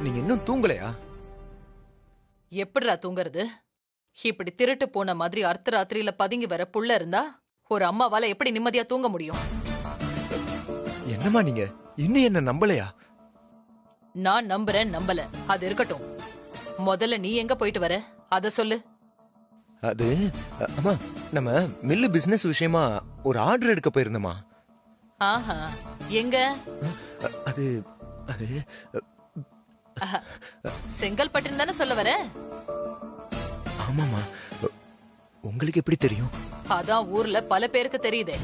நீங்க இன்னும் தூங்கலையா? எப்படிடா தூங்குறது? இப்படி திருட்டு போன மாதிரி அர்த்தராத்திரியில பதுங்கி வர புள்ள இருந்தா ஒரு அம்மாவால எப்படி நிம்மதியா தூங்க முடியும்? என்னம்மா நீங்க இன்னும் என்ன நம்பலையா? நான் நம்புறேன், நம்பல அது இருக்கட்டும். முதல்ல நீ எங்க போயிட்டு வர அத சொல்லு. அது அம்மா, நம்ம மில்லு பிசினஸ் விஷயமா ஒரு ஆர்டர் எடுக்க போயிருந்தோமா. ஆஹா, எங்க? அது அது செங்கல்பட்டுன்னு தானே சொல்ல வர? ஆமாமா. உங்களுக்கு எப்படி தெரியும்? அதான் ஊர்ல பல பேருக்கு தெரியுதே.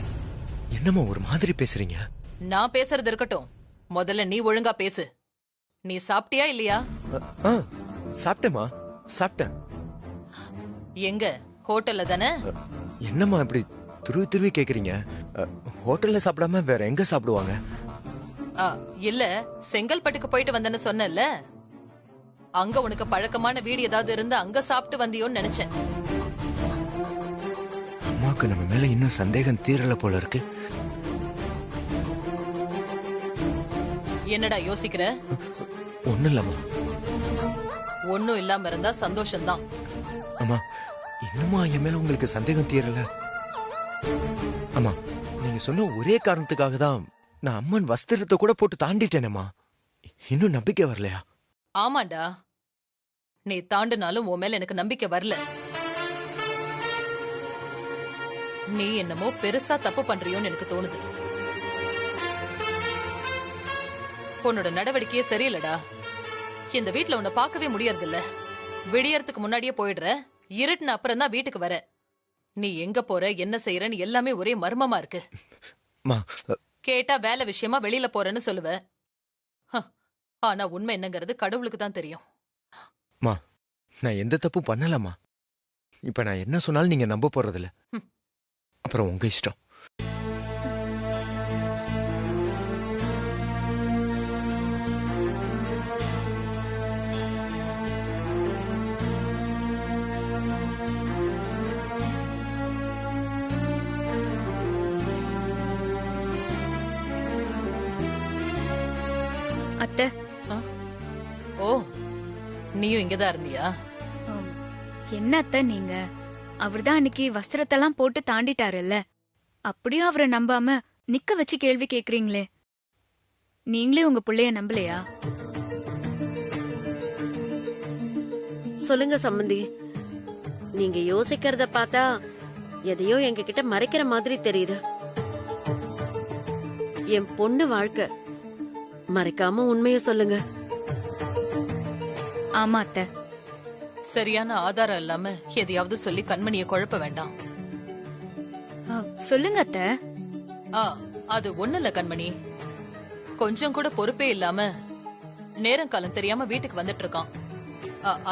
என்னம்மா ஒரு மாதிரி பேசுறீங்க? நான் பேசுறது இருக்கட்டும், முதல்ல நீ ஒழுங்கா பேசு. நீ சாப்பிட்டியா இல்லையா? சாப்பிட்டேமா, சாப்பிட்டேன். எங்க? ஹோட்டல்ல தானே? என்னம்மா இப்படி துருவி துருவி கேக்குறீங்க? ஹோட்டல்ல சாப்பிடாம வேற எங்க சாப்பிடுவாங்க? இல்ல, செங்கல்பட்டுக்கு போயிட்டு வந்தேன்னு சொன்னல, அங்க உனக்கு பழக்கமான வீடு ஏதாவது இருந்து அங்க சாப்பிட்டு வந்தியோன்னு நினைச்சேன். அம்மாக்கு நம்ம மேல இன்னும் சந்தேகம் தீரல போல இருக்கு. என்னடா யோசிக்கிற? ஒண்ணும் இல்லம்மா. ஒண்ணும் இல்லாம இருந்தா சந்தோஷம்தான். அம்மா, இன்னுமா என் மேல உங்களுக்கு சந்தேகம் தீரல? அம்மா, நீங்க சொன்ன ஒரே காரணத்துக்காக தான் நான் அம்மன் வஸ்திரத்தை கூட போட்டு தாண்டிட்டேனேம்மா. இன்னும் நம்பிக்கை வரலையா? ஆமாண்டா, நீ தாண்டினாலும் உன் மேல எனக்கு நம்பிக்கை வரல. நீ என்னமோ பெருசா தப்பு பண்றியோன்னு எனக்கு தோணுது. உன்னோட நடவடிக்கையே சரியில்லடா. இந்த வீட்டுல உன்னை பார்க்கவே முடியறது இல்ல. விடியறதுக்கு முன்னாடியே போயிடுற, இருட்டுன அப்புறம் தான் வீட்டுக்கு வர. நீ எங்க போற, என்ன செய்யறன்னு எல்லாமே ஒரே மர்மமா இருக்கு. கேட்டா வேலை விஷயமா வெளியில போறேன்னு சொல்லுவ. ஆனா உண்மை என்னங்கிறது கடவுளுக்கு தான் தெரியும். நான் எந்த தப்பு பண்ணலம்மா. இப்ப நான் என்ன சொன்னாலும் நீங்க நம்ப போறதில்ல. அப்புறம் உங்க இஷ்டம். அத்தை. ஓ, நீயும் இங்கதான் இருந்தியா? என்ன அத்தை நீங்க? அவர்தான் அன்னைக்கு வஸ்திரத்தெல்லாம் போட்டு தாண்டிட்டாருல்ல, அப்படியும் அவரை நம்பாம நிக்க வச்சு கேள்வி கேக்குறீங்களே. நீங்களே உங்க பிள்ளைய நம்பலையா? சொல்லுங்க சம்பந்தி, நீங்க யோசிக்கிறத பார்த்தா எதையோ எங்க கிட்ட மறைக்கிற மாதிரி தெரியுது. என் பொண்ணு வாழ்க்கை, மறைக்காம உண்மைய சொல்லுங்க. ஆமா அத்தை. சரியான ஆதாரம் இல்லாம எதையாவது சொல்லி கண்மணியை குழப்ப வேண்டாம். சொல்லுங்க அத்தை. அது ஒண்ணு இல்ல கண்மணி, கொஞ்சம் கூட பொறுப்பே இல்லாம நேரம் காலம் தெரியாம வீட்டுக்கு வந்துட்டு இருக்கான்.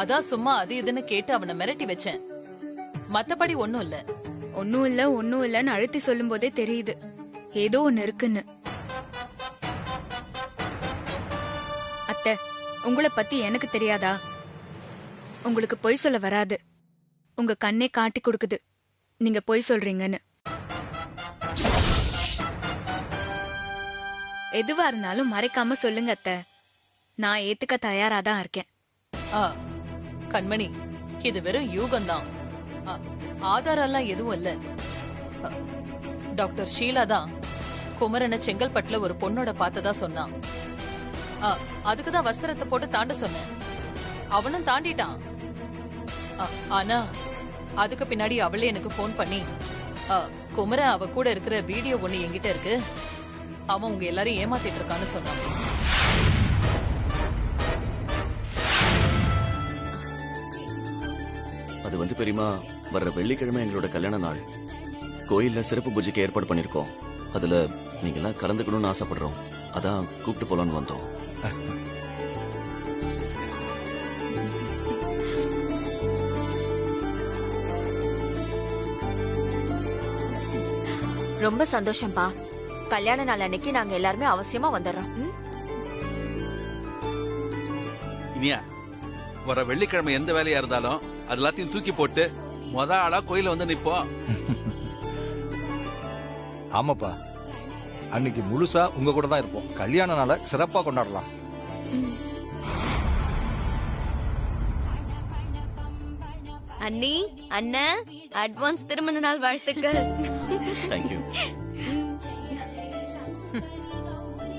அதான் சும்மா அது இதுன்னு கேட்டு அவனை மிரட்டி வச்சேன். மத்தபடி ஒண்ணும் இல்ல. ஒன்னும் இல்ல ஒன்னும் இல்லன்னு அழுத்தி சொல்லும் போதே தெரியுது ஏதோ ஒண்ணு இருக்குன்னு. அத்தை, உங்களை பத்தி எனக்கு தெரியாதா? உங்களுக்கு பொய் சொல்ல வராது. உங்க கண்ணே காட்டி கொடுக்குது நீங்க பொய் சொல்றீங்கன்னு. எதுவா இருந்தாலும் மறைக்காம சொல்லுங்க அத்தை. நான் ஏத்துக்க தயாராதான் இருக்கேன். கண்மணி, இது வெறும் யூகம்தான். ஆதாரம் எல்லாம் எதுவும் இல்ல. டாக்டர் ஷீலா தான் குமரனை செங்கல்பட்டுல ஒரு பொண்ணோட பார்த்ததா சொன்னான். அதுக்குதான் வஸ்திரத்தை போட்டு தாண்ட சொன்னேன். அவனும் தாண்டிட்டான். ஆனா அதுக்கு பின்னாடி அவளே எனக்கு போன் பண்ணி, குமரன் அவ கூட இருக்கிற வீடியோ ஒண்ணு என்கிட்ட இருக்கு, அவன் உங்க எல்லாரையும் ஏமாத்திட்டு இருக்கான்னு சொன்னான். அது வந்து பெரியமா, வர்ற வெள்ளிக்கிழமை எங்களோட கல்யாண நாள். கோயில்ல சிறப்பு பூஜைக்கு ஏற்பாடு பண்ணிருக்கோம். அதுல நீங்க எல்லாம் கலந்துக்கணும்னு ஆசைப்படுறோம். அதான் கூப்பிட்டு போலான்னு வந்தோம். ரொம்ப சந்தோஷம்பா. கல்யாண நாள் அன்னைக்கு நாங்க எல்லாருமே அவசியமா வந்துடுறோம். இனியா, வர வெள்ளிக்கிழமை எந்த வேலையா இருந்தாலும் அது எல்லாத்தையும் தூக்கி போட்டு மொத ஆளா கோயில வந்து நிப்போம். ஆமாப்பா, அன்னைக்கு முழுசா உங்க கூட தான் இருப்போம். கல்யாண நாளை சிறப்பா கொண்டாடலாம். அண்ணி அண்ணன் அட்வான்ஸ் திருமண நாள் வாழ்த்துக்கள். தேங்க்யூ.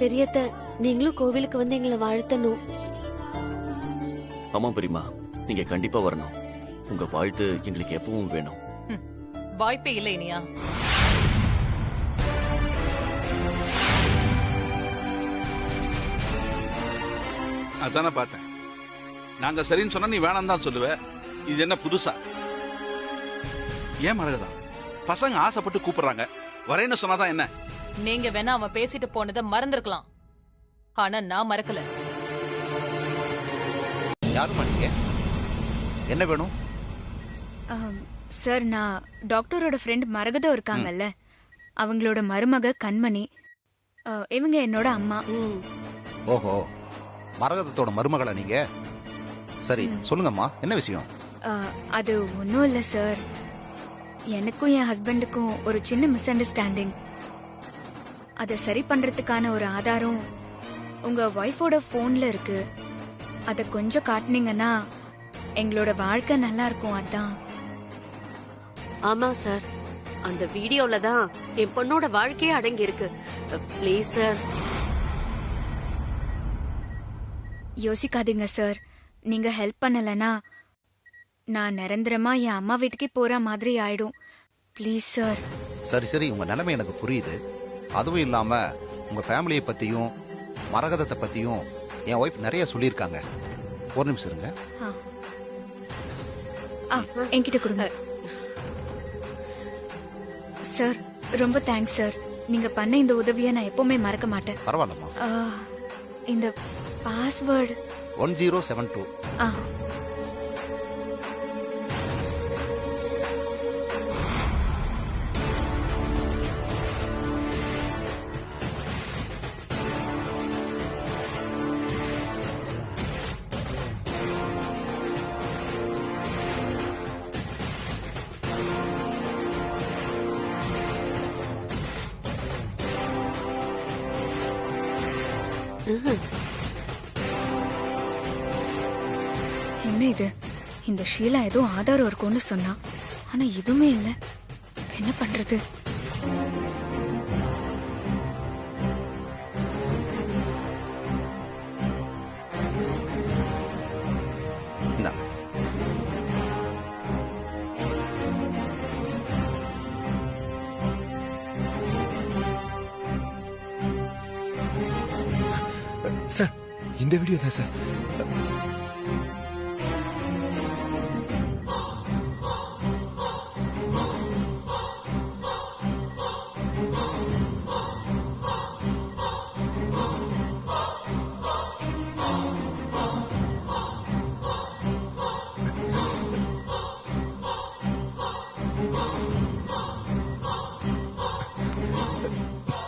பெரியத்த நீங்களும் கோவிலுக்கு வந்து எங்களை வாழ்த்தணும். ஆமா பெரியம்மா, நீங்க கண்டிப்பா வரணும். உங்க வாழ்த்து எங்களுக்கு எப்பவும் வேணும். வாய்ப்பே இல்லை இனியா. அதானே பார்த்தேன். நாங்க சரின்னு சொன்னா நீ வேணாம் தான் சொல்லுவ. இது என்ன புதுசா? ஏன் மரகதா, பசங்க ஆசைப்பட்டு கூப்பிடுறாங்க, வரேன்னு சொன்னாதான் என்ன? நீங்க வேணா அவன் பேசிட்டு போனதை மறந்துருக்கலாம், ஆனா நான் மறக்கல. யாருமா நீங்க? என்ன வேணும்? சார், நான் டாக்டரோட ஃப்ரெண்ட் மரகதம் இருக்காங்கல்ல, அவங்களோட மருமக கண்மணி. இவங்க என்னோட அம்மா. ஓஹோ, மரகதத்தோட மருமகளா நீங்க? சரி சொல்லுங்கம்மா, என்ன விஷயம்? அது ஒன்றும் இல்லை சார். எனக்கும் என் ஹஸ்பண்டுக்கும் ஒரு சின்ன மிஸ் அண்டர்ஸ்டாண்டிங். அதை சரி பண்றதுக்கான ஒரு ஆதாரம் உங்க ஒய்ஃபோட போன்ல இருக்கு. அதை கொஞ்சம் காட்டுனீங்கன்னா எங்களோட வாழ்க்கை நல்லா இருக்கும். அதான். ஆமா சார், அந்த வீடியோல தான் என் பொண்ணோட வாழ்க்கையே அடங்கி இருக்கு. Please sir. யோசிக்காதீங்க சார். நீங்க ஹெல்ப் பண்ணலனா நான் நிரந்தரமா என் அம்மா வீட்டுக்கே போற மாதிரி ஆயிடும். Please sir. சரி சரி, உங்க நிலைமை எனக்கு புரியுது. அதுவும் இல்லாம உங்க ஃபேமிலியை பத்தியும் மரகதத்தை பத்தியும் என் ஒய்ஃப் நிறைய சொல்லியிருக்காங்க. ஒரு நிமிஷம் இருங்க. என்கிட்ட கொடுங்க சார். ரொம்ப தேங்க்ஸ் சார். நீங்க பண்ண இந்த உதவியை நான் எப்பவுமே மறக்க மாட்டேன். பரவாயில்லம்மா. இந்த பாஸ்வேர்டு 1072. என்ன இது? இந்த ஷீலா ஏதோ ஆதாரம் இருக்கும்னு சொன்னா, ஆனா எதுவுமே இல்ல. என்ன பண்றது? சார், இந்த வீடியோ தான் சார்.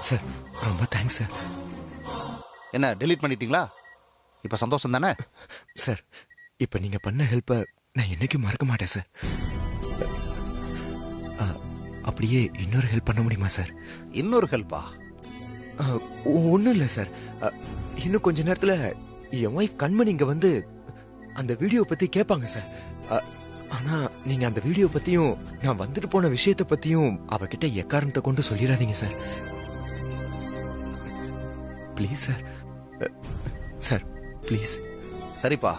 சார், ரொம்ப தேங்க்ஸ் சார். என்ன டெலீட் பண்ணிட்டீங்களா? இப்ப சந்தோஷம் தானே? சார், இப்ப நீங்க பண்ண ஹெல்ப்பை நான் என்னைக்கும் மறக்க மாட்டேன் சார். அப்படியே இன்னொரு ஹெல்ப் பண்ண முடியுமா சார்? இன்னொரு ஹெல்ப்பா? ஒன்றும் இல்லை சார். இன்னும் கொஞ்ச நேரத்தில் என் ஒய்ஃப் கண்மணி இங்கே வந்து அந்த வீடியோ பற்றி கேட்பாங்க சார். ஆனால் நீங்கள் அந்த வீடியோ பற்றியும் நான் வந்துட்டு போன விஷயத்தை பற்றியும் அவகிட்ட எக்காரணத்தை கொண்டு சொல்லிடாதீங்க sir. Please sir. Sir please. சரிப்பா,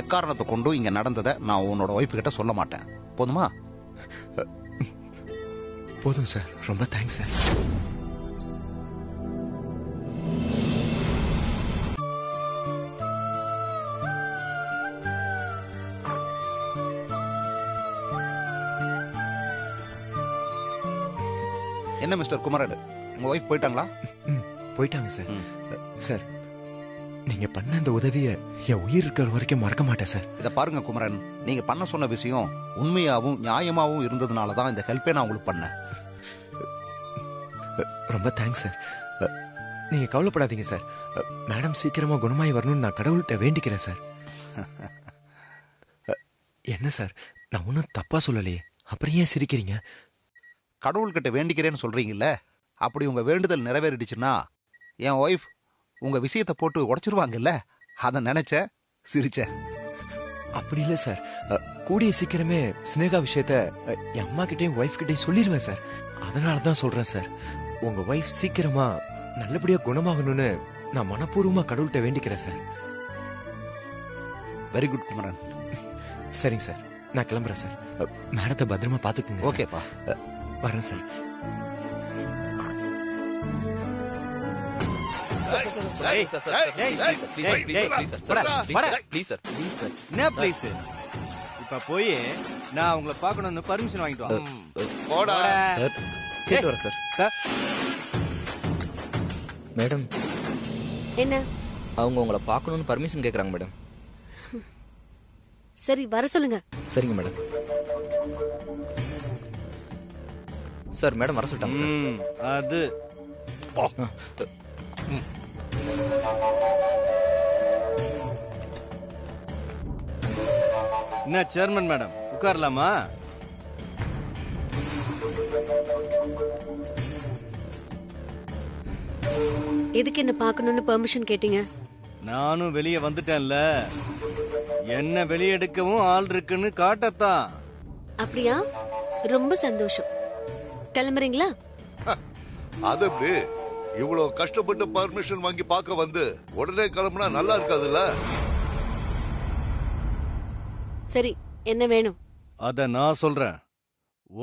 எக்காரணத்தை கொண்டும் இங்க நடந்ததை நான் உன்னோட ஒய்ஃப் கிட்ட சொல்ல மாட்டேன். போதுமா? போதும் சார். ரொம்ப தேங்க்ஸ் சார். என்ன மிஸ்டர் குமரன், உங்க ஒய்ஃப் போயிட்டாங்களா? போயிட்டாங்க சார். சார், நீங்க பண்ண அந்த உதவியை என் உயிர் இருக்கிற வரைக்கும் மறக்க மாட்டேன் சார். இதை பாருங்க குமரன், நீங்க பண்ண சொன்ன விஷயம் உண்மையாவும் நியாயமாவும் இருந்ததுனால தான் இந்த ஹெல்ப்பே நான் உங்களுக்கு பண்ணேன். ரொம்ப தேங்க்ஸ் சார். நீங்க கவலைப்படாதீங்க சார். மேடம் சீக்கிரமா குணமாயி வரணும்னு நான் கடவுள்கிட்ட வேண்டிக்கிறேன் சார். என்ன சார், நான் ஒன்றும் தப்பா சொல்லலையே, அப்புறம் ஏன் சிரிக்கிறீங்க? கடவுள்கிட்ட வேண்டிக்கிறேன்னு சொல்றீங்கல்ல, அப்படி உங்க வேண்டுதல் நிறைவேறிடுச்சுன்னா என் ஒய்ஃப் உங்க விஷயத்தை போட்டு உடைச்சிருவாங்கல்ல, அதை நினைச்ச சிரிச்ச. அப்படி இல்ல சார். கூடிய சீக்கிரமே ஸ்னேகா விஷயத்த என் அம்மா கிட்டயும் ஒய்ஃப் கிட்டயும் சொல்லிடுவேன் சார். அதனால தான் சொல்றேன் சார். உங்க ஒய்ஃப் சீக்கிரமா நல்லபடியா குணமாகணும்னு நான் மனப்பூர்வமா கடவுள்கிட்ட வேண்டிக்கிறேன் சார். Very good Kumaran. சரிங்க சார், நான் கிளம்புறேன் சார். மேடத்தை பத்திரமா பாத்துக்குங்க. ஓகேப்பா. வரேன் சார். என்ன பிளீஸ்? இப்ப போய் நான் உங்களை பார்க்கணும்னு பர்மிஷன் வாங்கிட்டு வா. போடா சார், கேட்டு வரேன் சார். சார் மேடம், என்ன? அவங்க உங்களை பார்க்கணும்னு பர்மிஷன் கேக்குறாங்க மேடம். சரி, வர சொல்லுங்க. சரிங்க மேடம். சார், மேடம் வர சொல்லிட்டாங்க சார். அது என்ன சேர்மன் மேடம், உட்காரலாமா? எதுக்கு என்ன பார்க்கணும்னு பெர்மிஷன் கேட்டீங்க? நானும் வெளியே வந்துட்டேன்ல, என்ன வெளியெடுக்கவும் ஆள் இருக்குன்னு காட்டத்தான். அப்படியா? ரொம்ப சந்தோஷம். கிளம்புறீங்களா? அது எப்படி இவ்வளவு கஷ்டப்பட்டு பர்மிஷன் வாங்கி பார்க்க வந்து உடனே கிளம்புனா நல்லா இருக்காதுல்ல? சரி, என்ன வேணும்? அத நான் சொல்றேன்.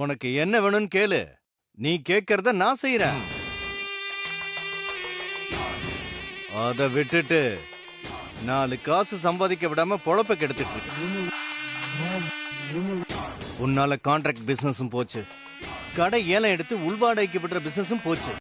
உனக்கு என்ன வேணும்னு கேளு, நீ கேட்கறத நான் செய்யறேன். அத விட்டுட்டு 4 காசு சம்பாதிக்க விடாம பொழப்ப கெடுத்துட்டு இருக்கு. உன்னால கான்ட்ராக்ட் பிசினஸும் போச்சு, கடை ஏலம் எடுத்து உள்வாடகைக்கு விடுற பிசினஸும் போச்சு.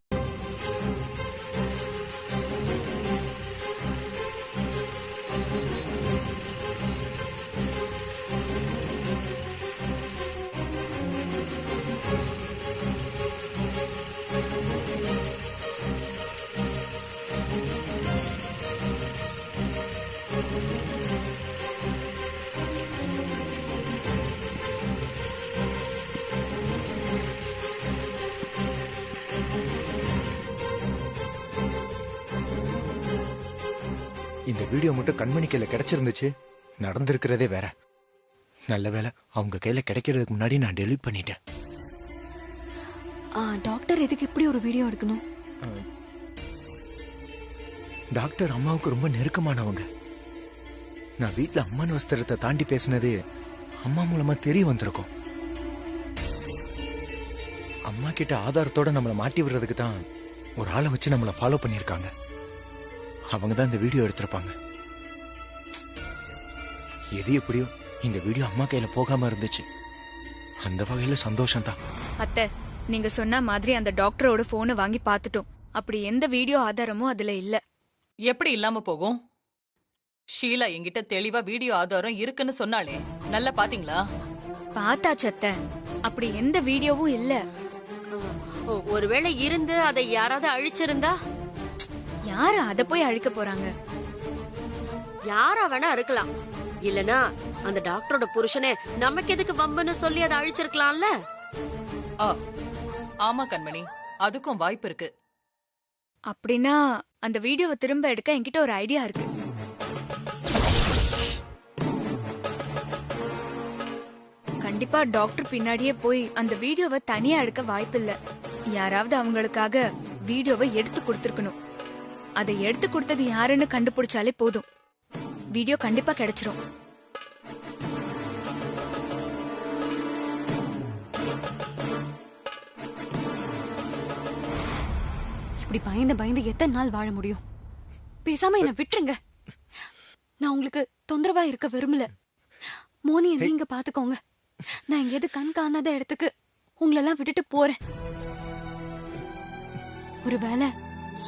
இந்த வீடியோ மட்டும் கண்மணி கையில கிடைச்சிருந்துச்சு, நடந்திருக்கிறதே வேற. நல்ல வேளை அவங்க கையில கிடைக்கிறதுக்கு முன்னாடி நான் டெலீட் பண்ணிட்டேன். டாக்டர் எதுக்கு இப்படி ஒரு வீடியோ எடுக்கணும்? டாக்டர் அம்மாவுக்கு ரொம்ப நெருக்கமானவங்க. நான் வீட்டுல அம்மன் வஸ்திரத்தை தாண்டி பேசினது அம்மா மூலமா தெரிய வந்திருக்கும். அம்மா கிட்ட ஆதாரத்தோட நம்மளை மாட்டி விடுறதுக்கு தான் ஒரு ஆளை வச்சு நம்மளை ஃபாலோ பண்ணிருக்காங்க. அவங்க தான் இந்த வீடியோ எடுத்திருப்பாங்க. எது எப்படியோ இந்த வீடியோ அம்மா கையில போகாம இருந்துச்சு. அந்த வகையில சந்தோஷம் தான். அத்தை, நீங்க சொன்ன மாதிரி அந்த டாக்டரோட போனை வாங்கி பார்த்துட்டோம். அப்படி எந்த வீடியோ ஆதாரமும் அதுல இல்ல. எப்படி இல்லாம போகும்? ஷீலா என்கிட்ட தெளிவா வீடியோ ஆதாரம் இருக்குன்னு சொன்னாலே, நல்லா பாத்தீங்களா? பார்த்தாச்சு அத்தை, அப்படி எந்த வீடியோவும் இல்ல. ஒருவேளை இருந்து அதை யாராவது அழிச்சிருந்தா? யாரு அத போய் அழிக்க போறாங்க? யாரா வேணா இருக்கலாம். இல்லனா அந்த டாக்டரோட புருஷனே நமக்கு எதுக்கு வம்புன்னு சொல்லி அதை அழிச்சிருக்கலாம்ல. ஆமா கண்மணி, அதுக்கும் வாய்ப்பு இருக்கு. அப்படின்னா அந்த வீடியோவை திரும்ப எடுக்க என்கிட்ட ஒரு ஐடியா இருக்கு. கண்டிப்பா டாக்டர் பின்னாடியே போய் அந்த வீடியோவை தனியா எடுக்க வாய்ப்பில்ல. யாராவது அவங்களுக்காக வீடியோவை எடுத்து கொடுத்திருக்கணும். அதை எடுத்து கொடுத்தது யாருன்னு கண்டுபிடிச்சாலே போதும், வீடியோ கண்டிப்பா கிடைச்சிரும். இப்படி பயந்து பயந்து எத்தனை நாள் வாழ முடியும்? பேசாம என்ன விட்டுருங்க. நான் உங்களுக்கு தொந்தரவா இருக்க விரும்பல. மோனியை நீங்க பாத்துக்கோங்க. நான் எங்கேயாவது கண் காணாத இடத்துக்கு உங்களெல்லாம் விட்டுட்டு போறேன். ஒருவேளை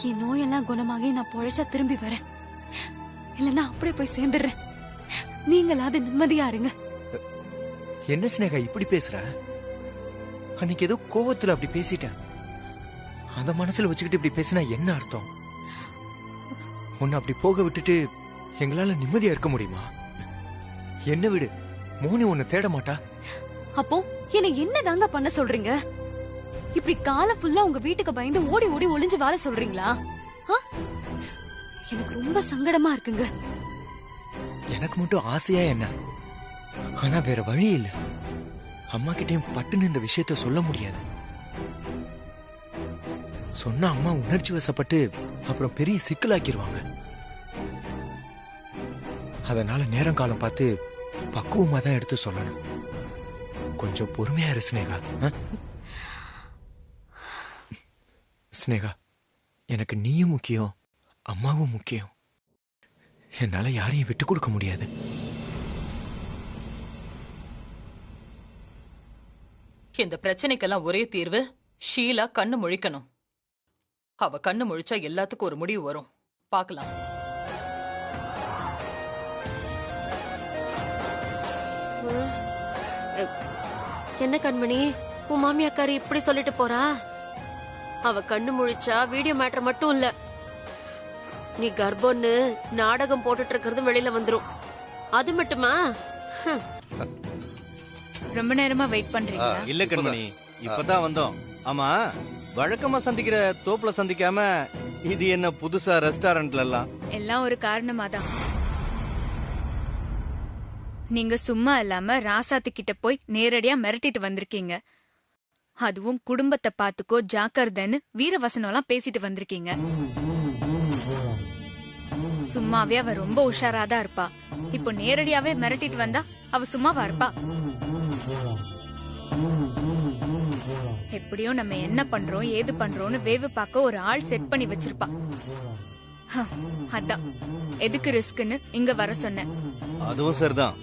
என் நோயெல்லாம் குணமாகி நான் பொழைச்சா திரும்பி வரேன். இல்லன்னா அப்படியே போய் சேர்ந்துடுறேன். நீங்களாவது நிம்மதியா இருங்க. என்ன ஸ்னேகா இப்படி பேசுற? அன்னைக்கு ஏதோ கோவத்துல அப்படி பேசிட்டேன். அந்த மனசுல வச்சுக்கிட்டு இப்படி பேசினா என்ன அர்த்தம்? உன்னை அப்படி போக விட்டுட்டு எங்களால நிம்மதியா இருக்க முடியுமா? என்ன விடு, மோனி உன்னை தேட மாட்டா. அப்போ என்ன என்னதாங்க பண்ண சொல்றீங்க? இப்படி கால ஃபுல்லா உங்க வீட்டுக்கு பயந்து ஓடி ஓடி ஒளிஞ்சு வாழ சொல்றீங்களா? எனக்கு ரொம்ப சங்கடமா இருக்குங்க. எனக்கு மட்டும் ஆசையா என்ன, ஆனா வேற வழி இல்ல. அம்மா கிட்டயும் பட்டுன்னு இந்த விஷயத்த சொல்ல முடியாது. சொன்னா அம்மா உணர்ச்சி வசப்பட்டு அப்புறம் பெரிய சிக்கலாக்கிடுவாங்க. அதனால நேரம் காலம் பார்த்து பக்குவமா தான் எடுத்து சொல்லணும். கொஞ்சம் பொறுமையா இரு ஸ்னேகா. ஸ்னேகா, எனக்கு நீயும் முக்கியம், அம்மாவும் முக்கியம். என்னால யாரையும் விட்டு கொடுக்க முடியாது. இந்த பிரச்சனைக்கெல்லாம் ஒரே தீர்வு, ஷீலா கண்ணு முழிக்கணும். அவ கண்ணு முழிச்சா எல்லாத்துக்கும் ஒரு முடிவு வரும். பார்க்கலாம். என்ன கண்மணி, உன் மாமியாக்காரி இப்படி சொல்லிட்டு போறா? அவ கண்ணு முழிச்சா வீடியோ மேட்டர் மட்டும் இல்ல, நீ கர்ப்பம்னு நாடகம் போட்டுட்டு இருக்கிறது வெளியில வந்துரும். அது மட்டுமா? ரொம்ப நேரமா வெயிட் பண்றீங்களா? இல்ல கண்மணி, இப்பதான் வந்தோம். ஆமா, வழக்கமா சந்திக்கிற தோப்புல சந்திக்காம இது என்ன புதுசா ரெஸ்டாரண்ட்ல எல்லாம்? எல்லாம் ஒரு காரணமா தான். நீங்க சும்மா இல்லாம ராசாத்து கிட்ட போய் நேரடியா மிரட்டிட்டு வந்திருக்கீங்க. அதுவும் குடும்பத்தை பாத்துக்கோ ஜாக்கிரதைன்னு வீரவசனம் எல்லாம் பேசிட்டு வந்திருக்கீங்க. சும்மாவே அவ ரொம்ப உஷாராதான் இருப்பா. இப்போ நேரடியாவே மிரட்டிட்டு வந்தா அவ சும்மாவா இருப்பா? எப்படியோ நம்ம என்ன பண்றோம் ஏது பண்றோம்னு வேவு பார்க்க ஒரு ஆள் செட் பண்ணி வச்சிருப்பா. அதான் எதுக்கு ரிஸ்க்னு இங்க வர சொன்னேன். அதுவும் சரிதான்.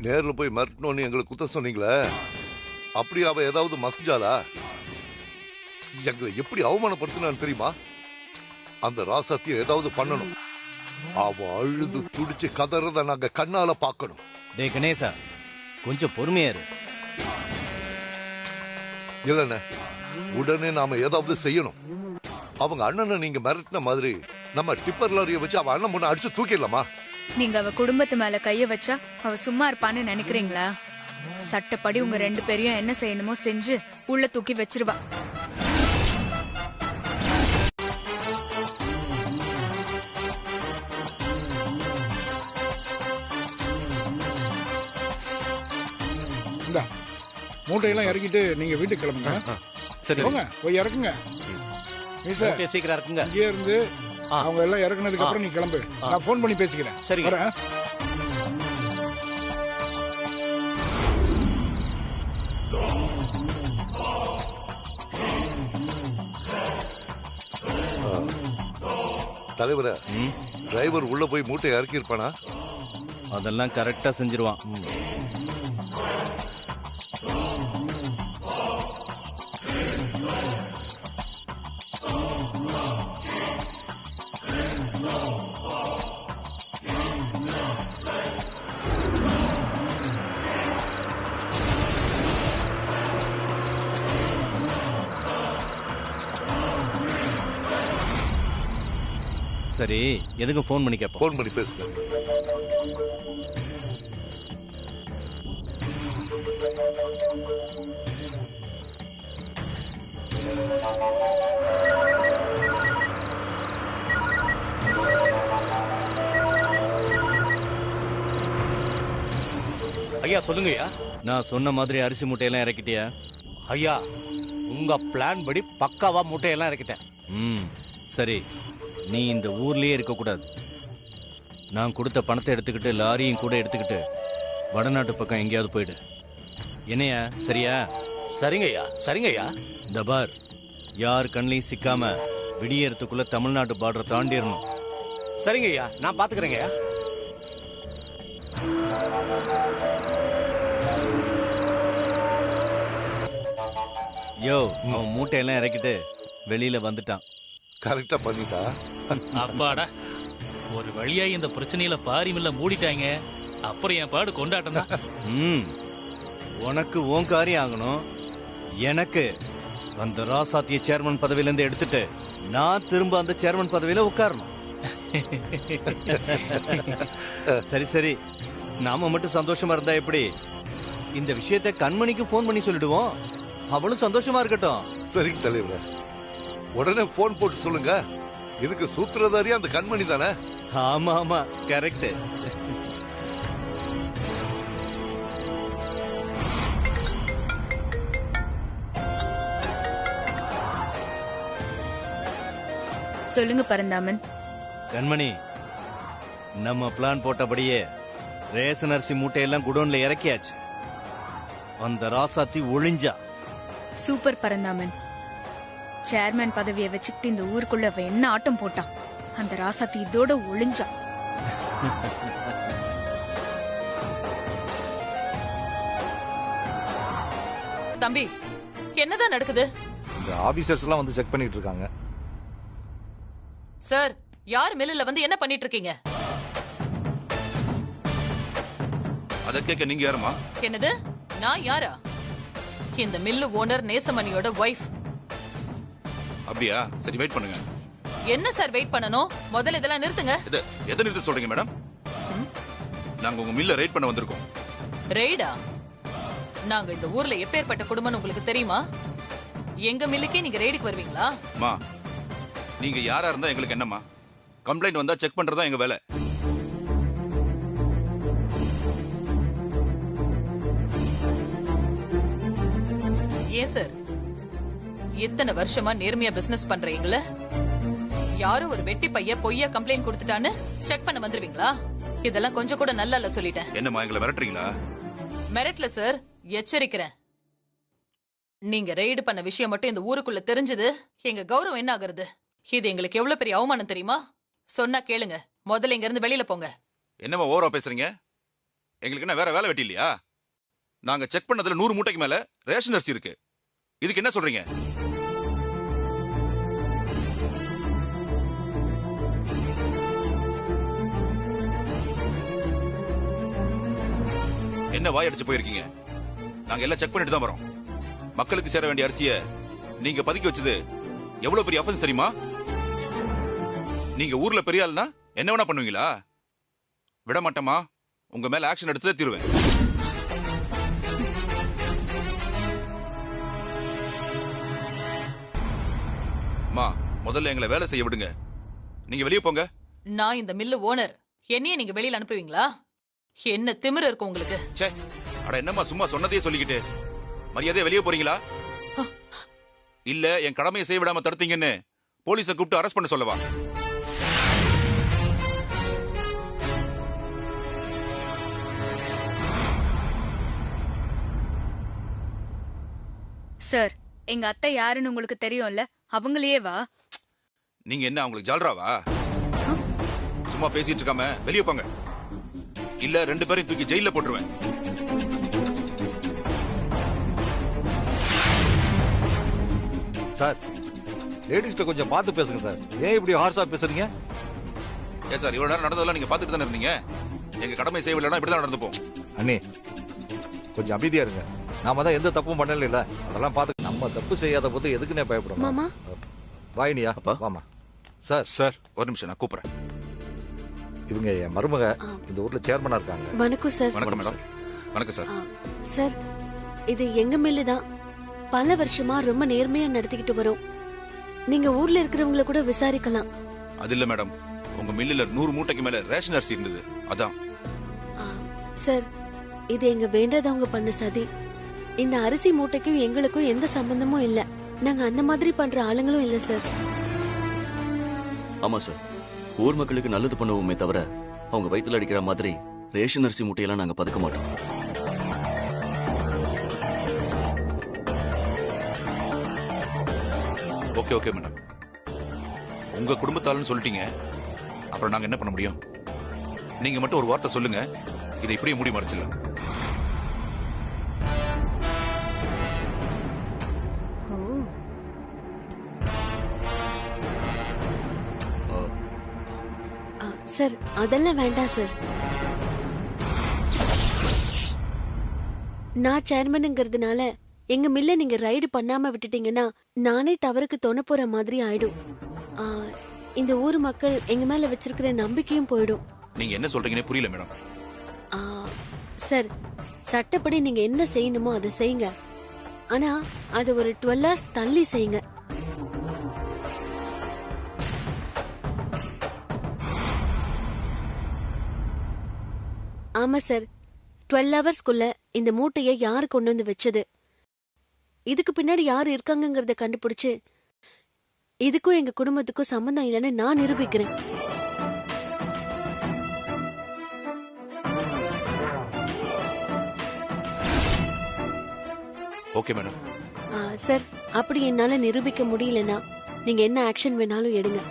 நேர்ல போய் மிரட்டணும்னு எங்களுக்கு குத்த சொன்னீங்களே, அப்படி அவ ஏதாவது மசிஞ்சாளா? எங்களை எப்படி அவமானப்படுத்தினான்னு தெரியுமா? அந்த ராசாத்திய ஏதாவது பண்ணணும். அவ அழுது துடிச்சு கதறத நாங்க கண்ணால பாக்கணும். டே கணேசா, கொஞ்சம் பொறுமையா இரு. இல்லண்ணே, உடனே நாம ஏதாவது செய்யணும். அவங்க அண்ணனை நீங்க மிரட்டின மாதிரி நம்ம டிப்பர் லாரியை வச்சு அவ அண்ணன் பொண்ணை அடிச்சு தூக்கிடலாமா? நீங்க அவ குடும்பத்து மேல கைய வச்சா அவ சும்மா இருப்பான்னு நினைக்கிறீங்களா? சட்டப்படி உங்க 2 பேரையும் என்ன செய்யணுமோ செஞ்சு உள்ள தூக்கி வச்சிருவா. இந்த மூட்டையெல்லாம் இறக்கிட்டு நீங்க வீட்டுக்கு கிளம்புங்க. சரி, போங்க, போய் இறக்குங்க. சீக்கிரம் இறக்குங்க. இங்கே இருந்து அவங்க எல்லாம் இறக்குனதுக்கு அப்புறம் நீ கிளம்பு. நான் போன் பண்ணி பேசிக்கிறேன். சரி, வரேன். தலைவர, டிரைவர் உள்ள போய் மூட்டை இறக்கி இருப்பானா? அதெல்லாம் கரெக்டா செஞ்சிருவான். சரி, எதுக்கு போன் பண்ணி கேட்போம்? போன் பண்ணி பேசுங்க. ஐயா சொல்லுங்க ஐயா. நான் சொன்ன மாதிரி அரிசி மூட்டையெல்லாம் இறக்கிட்டியா? ஐயா, உங்க பிளான் படி பக்காவா மூட்டையெல்லாம் இறக்கிட்டேன். சரி, நீ இந்த ஊர்லயே இருக்க கூடாது. நான் கொடுத்த பணத்தை எடுத்துக்கிட்டு லாரியும் கூட எடுத்துக்கிட்டு வடநாட்டு பக்கம் எங்கேயாவது போயிடு. என்னையா, சரியா? சரிங்க ஐயா, சரிங்க ஐயா. இந்த பார், யார் கண்ணையும் சிக்காம விடியறதுக்குள்ள தமிழ்நாட்டு பார்டரை தாண்டிடணும். சரிங்க ஐயா, நான் பாத்துக்கிறேங்க ஐயா. யோ அவன் மூட்டையெல்லாம் இறக்கிட்டு வெளியில வந்துட்டான். கரெக்டா பண்ணிட்டா. அப்பாடா, ஒரு வழியா இந்த பிரச்சனையில பாரி மில்ல மூடிட்டாங்க. அப்புறம் என் பாடு கொண்டாட்டம் தான். உனக்கு உன் காரியம் ஆகணும், எனக்கு அந்த ராசாத்திய சேர்மன் பதவியில இருந்து எடுத்துட்டு நான் திரும்ப அந்த சேர்மன் பதவியில உட்காரணும். சரி சரி, நாம மட்டும் சந்தோஷமா இருந்தா எப்படி? இந்த விஷயத்தை கண்மணிக்கு போன் பண்ணி சொல்லிடுவோம், அவளும் சந்தோஷமா இருக்கட்டும். சரிங்க தலைவர், உடனே போன் போட்டு சொல்லுங்க. இதுக்கு சூத்திரதாரியா அந்த கண்மணி தானே? ஆமா ஆமா, கரெக்ட். சொல்லுங்க பரந்தாமன். கண்மணி, நம்ம பிளான் போட்டபடியே ரேஷன் அரிசி மூட்டையெல்லாம் குடோன்ல இறக்கியாச்சு. அந்த ராசாத்தி ஒளிஞ்சா. சூப்பர் பரந்தாமன். சேர்மேன் பதவியை வச்சுக்கிட்டு இந்த ஊருக்குள்ள அவ என்ன ஆட்டம் போட்டான். அந்த ராசாத்தி இதோட ஒளிஞ்சா. தம்பி, என்னதான் நடக்குது? இந்த ஆபீசர்ஸ் எல்லாம் வந்து செக் பண்ணிட்டு இருக்காங்க. சார், யார் மில்லுல வந்து என்ன பண்ணிட்டு இருக்கீங்க? அத கேட்க நீங்க யாருமா? என்னது, நான் யாரா? இந்த மில்லு ஓனர் நேசமணியோட வைஃப். அப்படியா? சரி, வெயிட் பண்ணுங்க. என்ன சார் வெயிட் பண்ணணும்? முதல்ல இதெல்லாம் நிறுத்துங்க. எதை நிறுத்த சொல்றீங்க மேடம்? நாங்க உங்க மில்ல ரைட் பண்ண வந்திருக்கோம். ரெய்டா? நாங்க இந்த ஊர்ல எப்பேற்பட்ட குடும்பம் உங்களுக்கு தெரியுமா? எங்க மில்லுக்கே நீங்க ரெய்டுக்கு வருவீங்களா? மா, நீங்க யாரா இருந்தா எங்களுக்கு என்னம்மா? கம்ப்ளைண்ட் வந்தா செக் பண்றதா எங்க வேலை. ஏன் சார், இத்தனை வருஷமா நேர்மையா பிசினஸ் பண்றீங்கள, யாரும் ஒரு வெட்டி பைய பொய்யா கம்ப்ளைண்ட் கொடுத்துட்டான்னு செக் பண்ண வந்துருவீங்களா? இதெல்லாம் கொஞ்சம் கூட நல்லா இல்ல சொல்லிட்டேன். என்னம்மா, எங்களை மிரட்டுறீங்களா? மிரட்டல சார், எச்சரிக்கிறேன். நீங்க ரெய்டு பண்ண விஷயம் மட்டும் இந்த ஊருக்குள்ள தெரிஞ்சது எங்க கௌரவம் என்ன ஆகுறது? இது எங்களுக்கு எவ்வளவு பெரிய அவமானம் தெரியுமா? சொன்னா கேளுங்க, முதல்ல இங்க இருந்து வெளியில போங்க. என்னம்மா ஓவரா பேசுறீங்க? எங்களுக்கு என்ன வேற வேலை வெட்டி இல்லையா? நாங்க செக் பண்ணதுல 100 மூட்டைக்கு மேல ரேஷன் அரிசி இருக்கு. இதுக்கு என்ன சொல்றீங்க? என்ன வாய் அடிச்சு போயிருக்கீங்க? நாங்க எல்லாம் செக் பண்ணிட்டு தான் வரோம். மக்களுக்கு சேர வேண்டிய அரிசியை நீங்க பதுக்கி வச்சது எவ்வளவு பெரிய அஃபென்ஸ் தெரியுமா? நீங்க ஊர்ல பெரிய ஆள்னா என்ன வேணா பண்ணுவீங்களா? விட மாட்டேமா, உங்க மேல ஆக்ஷன் எடுத்தே தீருவேன். மா, முதல்ல எங்களை வேலை செய்ய விடுங்க. நீங்க வெளியே போங்க. நான் இந்த மில்லு ஓனர், என்னைய நீங்க வெளியில அனுப்புவீங்களா? என்ன திமிரு இருக்கும் உங்களுக்கு? ச்சே, அட என்னம்மா சும்மா சொன்னதையே சொல்லிக்கிட்டு மரியாதையா வெளியே போறீங்களா? இல்ல என் கடமையை செய்ய விடாம தடுத்தீங்கன்னு போலீஸை கூப்பிட்டு அரெஸ்ட் பண்ண சொல்லவா? சார், எங்க அத்தை யாருன்னு உங்களுக்கு தெரியும்ல, அவங்களையே வா. நீங்க என்ன அவங்களுக்கு ஜால்ராவா? சும்மா பேசிட்டு இருக்காம வெளியே போங்க, இல்ல 2 பேரையும் தூக்கி ஜெயில போட்டுருவேன். சார், லேடிஸ்ட கொஞ்சம் பார்த்து பேசுங்க சார். ஏன் இப்படி ஹார்ஷா பேசுறீங்க? ஏன் சார், இவ்வளவு நேரம் நடந்ததெல்லாம் நீங்க பாத்துட்டு தானே இருந்தீங்க? எங்க கடமை செய்யவில்லைன்னா இப்படிதான் நடந்துப்போம். அண்ணே, கொஞ்சம் அமைதியா இருங்க. நாம தான் எந்த தப்பும் பண்ணல, இல்ல அதெல்லாம் பார்த்து நம்ம தப்பு செய்யாத போது எதுக்குன்னே பயப்படணும். மாமா, வாயினியா வாமா. சார் சார், ஒரு நிமிஷம், நான் கூப்பிடுறேன். இவங்க என் மருமக, இந்த ஊர்ல சேர்மனா இருக்காங்க. வணக்கம் சார். வணக்கம் மேடம். வணக்கம் சார். சார், இது எங்க மில்லு தான். பல வருஷமா ரொம்ப நேர்மையா நடத்திக்கிட்டு வரோம். நீங்க ஊர்ல இருக்கிறவங்கள கூட விசாரிக்கலாம். அது இல்ல மேடம், உங்க மில்லுல 100 மூட்டைக்கு மேல ரேஷன் அரிசி இருந்தது, அதான். சார், இது எங்க வேண்டதவங்க பண்ண சதி. இந்த அரிசி மூட்டைக்கும் எங்களுக்கும் எந்த சம்பந்தமும் இல்ல. நாங்க அந்த மாதிரி பண்ற ஆளுங்களும் இல்ல சார். ஆமா சார், ஊர் மக்களுக்கு நல்லது பண்ணுவோமே தவிர அவங்க வயித்துல அடிக்கிற மாதிரி ரேஷன் அரிசி மூட்டையெல்லாம் நாங்க பதுக்க மாட்டோம். ஓகே ஓகே மேடம், உங்க குடும்பத்தாளன்னு சொல்லிட்டீங்க, அப்புறம் நாங்க என்ன பண்ண முடியும்? நீங்க மட்டும் ஒரு வார்த்தை சொல்லுங்க, இதை இப்படியே மூடி மறைச்சிடலாம். ஓ, சார் அதெல்லாம் வேண்டாம் சார். நான் சேர்மனுங்கிறதுனால எங்க மில்ல நீங்க ரைடு பண்ணாம விட்டுட்டீங்கன்னா நானே தவறுக்கு தொண போற மாதிரி ஆயிடும். இந்த ஊர் மக்கள் எங்க மேல வச்சிருக்கிற நம்பிக்கையும் போயிடும். நீங்க என்ன சொல்றீங்கன்னு புரியல மேடம். சார் சட்டப்படி நீங்க என்ன செய்யணுமோ அதை செய்யுங்க. ஆனா அது ஒரு 12 hours தள்ளி செய்யுங்க. ஆமா சார், 12 ஹவர்ஸ்க்குள்ள இந்த மூட்டையை யாரு கொண்டு வந்து வச்சது, இதுக்கு பின்னாடி யாரு இருக்காங்கங்கறத கண்டுபிடிச்சு இதுக்கும் எங்க குடும்பத்துக்கும் சம்பந்தம் இல்லைன்னு நான் நிரூபிக்கிறேன். Okay madam. சார் அப்படி என்னால நிரூபிக்க முடியலன்னா நீங்க என்ன ஆக்ஷன் வேணாலும் எடுங்க.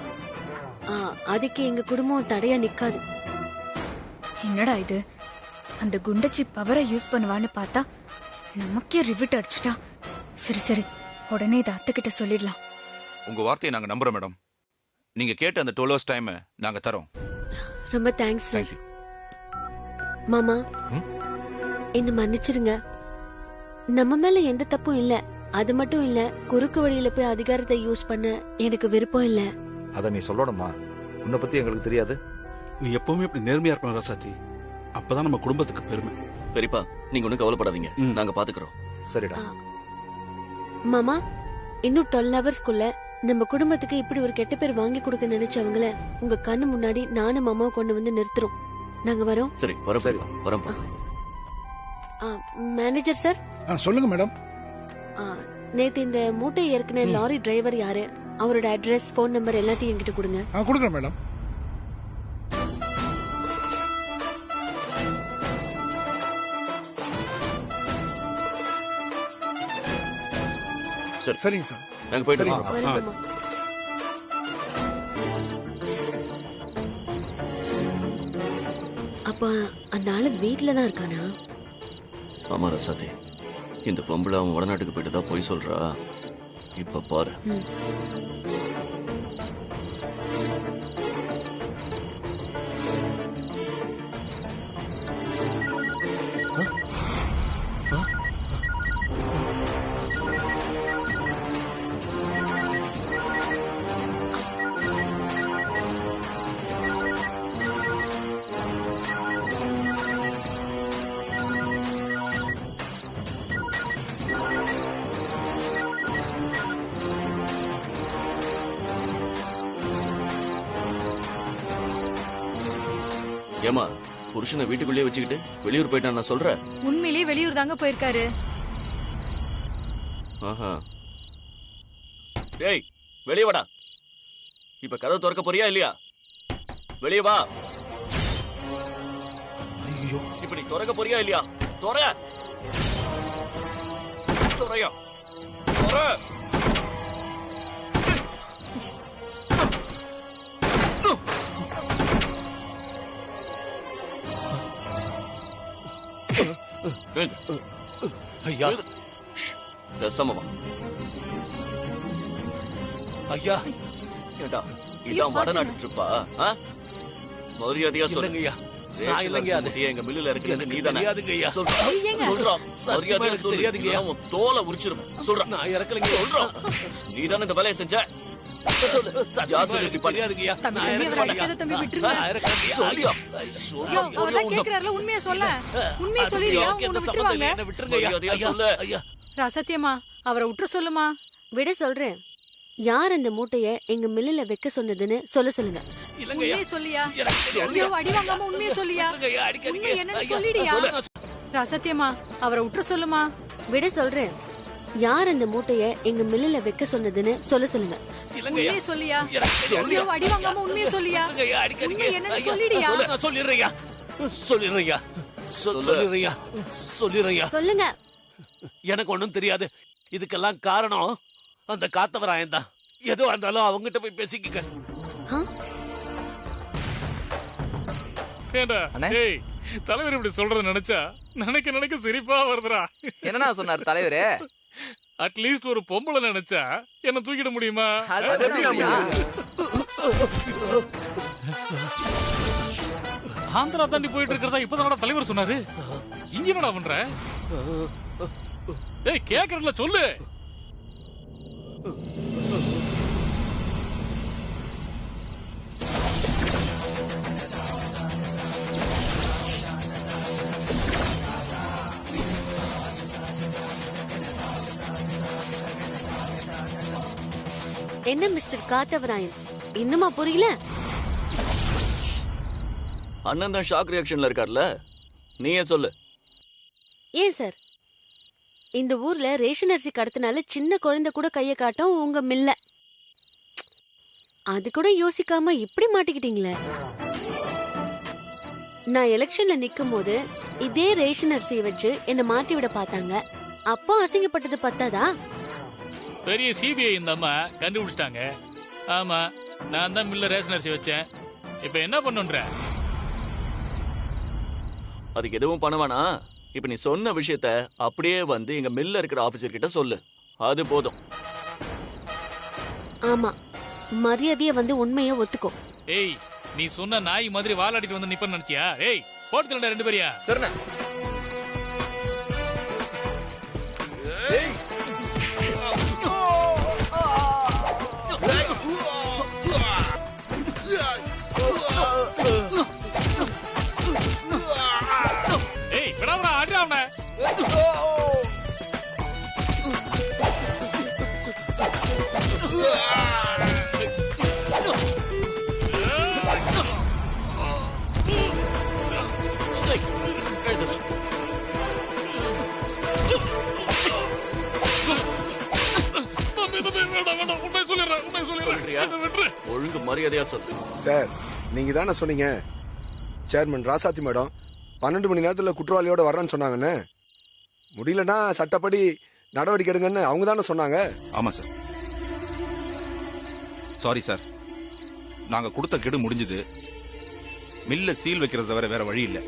அதுக்கு எங்க குடும்பம் தடையா நிக்காது. என்னடா இது, அந்த குண்டச்சி பவரை யூஸ் பண்ணுவான்னு பார்த்தா நமக்கே ரிவிட் அடிச்சுட்டா. சரி சரி, உடனே இதை அத்துக்கிட்ட சொல்லிடலாம். உங்க வார்த்தையை நாங்க நம்புறோம் மேடம். நீங்க கேட்ட அந்த 12 hours டைம் நாங்க தரோம். ரொம்ப தேங்க்ஸ் சார். மாமா என்ன மன்னிச்சிருங்க. நம்ம மேல எந்த தப்பும் இல்ல. அது மட்டும் இல்ல, குறுக்கு வழியில போய் அதிகாரத்தை யூஸ் பண்ண எனக்கு விருப்பம் இல்ல. அத நீ சொல்லணுமா? உன்னை பத்தி எங்களுக்கு தெரியாது. நீ எப்பவுமே இப்படி நேர்மையா இருக்கணும் ராசாத்தி. அப்பதான் நம்ம குடும்பத்துக்கு பெருமை. பெரியப்பா நீங்க ஒன்னும் கவலைப்படாதீங்க, நாங்க பாத்துக்கிறோம். சரிடா மாமா. இன்னும் 12 ஹவர்ஸ்க்குள்ள நம்ம குடும்பத்துக்கு இப்படி ஒரு கெட்ட பேர் வாங்கி கொடுக்க நினைச்சவங்கள உங்க கண்ணு முன்னாடி நானும் மாமாவை கொண்டு வந்து நிறுத்துறோம். நாங்க வரோம். சரி வரோம். சரி வரோம். Manager sir. சொல்லுங்க மேடம். நேத்து இந்த மூட்டை ஏற்கனவே லாரி டிரைவர் யாரு, அவரோட அட்ரஸ், போன் நம்பர் எல்லாத்தையும் என்கிட்ட கொடுங்க. கொடுக்குறேன் மேடம். சரிங்க சார், நாங்க போயிட்டு வரோம். அப்ப அந்த ஆளு வீட்டுல தான் இருக்கானா? ஆமா ரசாத்தி, இந்த பொம்பளை அவன் வடநாட்டுக்கு போயிட்டு தான் போய் சொல்றா. இப்ப பாரு. ஏமா புருஷனை வீட்டுக்குள்ளேயே வச்சுக்கிட்டு வெளியூர் போயிட்டான் நான் சொல்றேன். உண்மையிலேயே வெளியூர் தாங்க போயிருக்காரு. ஆஹா. டேய் வெளியே வாடா. இப்ப கதவு திறக்க போறியா இல்லையா? வெளியே வா. ஐயோ, இப்ப நீ திறக்க போறியா இல்லையா? திற. திறயா. திற. ஐயா ரசமமா. ஐயா ஏண்டா இதான் வடநாட்டு ட்ரிப்பா? மரியாதையா சொல்லுங்கய்யா. நான் இல்லைங்க, அது எங்க மில்லுல இருக்கிறது நீதானே? சொல்றா மரியாதையா சொல்லுங்க. உன் தோலை உரிச்சிருவேன். சொல்றா நான் இறக்கலைங்க. சொல்றா நீதானே இந்த வேலையை செஞ்ச? ரசத்தியமா அவரை விட்டு சொல்லுமா. விட சொல்றேன். யார் அந்த மூட்டைய எங்க மில்லுல வைக்க சொன்னதுன்னு சொல்லுங்க. உண்மையை சொல்லியா? அடி வாங்காம உண்மையை சொல்லியா? உண்மை என்னன்னு சொல்லிடியா? ரசத்தியமா அவரை விட்டு சொல்லுமா. விட சொல்றேன். யார் அந்த மூட்டைய எங்க மில்லுல வைக்க சொன்னதுன்னு சொல்லுங்க. உண்மையை சொல்லியா? அடி வாங்காம உண்மையை சொல்லியா? உண்மை என்னன்னு சொல்லிடியா? சொல்லிடுறியா? சொல்லுங்க. எனக்கு ஒண்ணும் தெரியாது. இதுக்கெல்லாம் காரணம் அந்த காத்தவராயன் தான். ஏதோ இருந்தாலும் அவங்கிட்ட போய் பேசிக்க. தலைவர் இப்படி சொல்றத நினைச்சா நினைக்க சிரிப்பா வருதுடா. என்னன்னா சொன்னார் தலைவரே? அட்லீஸ்ட் ஒரு பொம்பளை நினைச்சா என்ன தூக்கிட முடியுமா? ஆந்திரா தாண்டி போயிட்டு இருக்கிறதா இப்பதான் தலைவர் சொன்னாரு. இங்க என்னடா பண்ற? ஏய் கேக்குறல சொல்லு. என்ன மிஸ்டர் காத்தவராயன், இன்னுமா புரியல? அண்ணன் தான் ஷாக் ரியாக்ஷன்ல இருக்கார்ல, நீயே சொல்லு. ஏன் சார், இந்த ஊர்ல ரேஷன் அரிசி கடத்தினால சின்ன குழந்தை கூட கைய காட்டும் உங்க மில்ல. அது கூட யோசிக்காம இப்படி மாட்டிக்கிட்டீங்களே. நான் எலெக்ஷன்ல நிக்கும் போது இதே ரேஷன் அரிசியை வச்சு என்ன மாட்டி விட பார்த்தாங்க. அப்போ அசிங்கப்பட்டது பத்தாதா? பெரிய சிபிஐ இந்த அம்மா கண்டுபிடிச்சிட்டாங்க. ஆமா, நான் தான் மில்ல ரேஷன் அரிசி வச்சேன். இப்ப என்ன பண்ணுன்ற? அதுக்கு எதுவும் பண்ணவானா. இப்ப நீ சொன்ன விஷயத்த அப்படியே வந்து எங்க மில்ல இருக்கிற ஆபீசர் கிட்ட சொல்லு, அது போதும். ஆமா, மரியாதைய வந்து உண்மையை ஒத்துக்கோ. ஏய், நீ சொன்ன நாய் மாதிரி வாலாடிட்டு வந்து நிப்பன்னு நினைச்சியா? ஏய், போட்டுலடா ரெண்டு பேரியா? சரிண்ணா. ஏய், விடாதடா, அடிடா அவனை. ஒழுங்கு மரியாதையா சொல்லு சார். நீங்க தானே சொன்னீங்க சேர்மன் ராசாத்தி மேடம் 12 மணி நேரத்தில் குற்றவாளியோட வர்றேன்னு சொன்னாங்கன்னு. முடியலன்னா சட்டப்படி நடவடிக்கை எடுங்கன்னு அவங்க தானே சொன்னாங்க. ஆமா சார். சாரி சார், நாங்க கொடுத்த கெடு முடிஞ்சது. மில்ல சீல் வைக்கிறத தவிர வேற வழி இல்லை.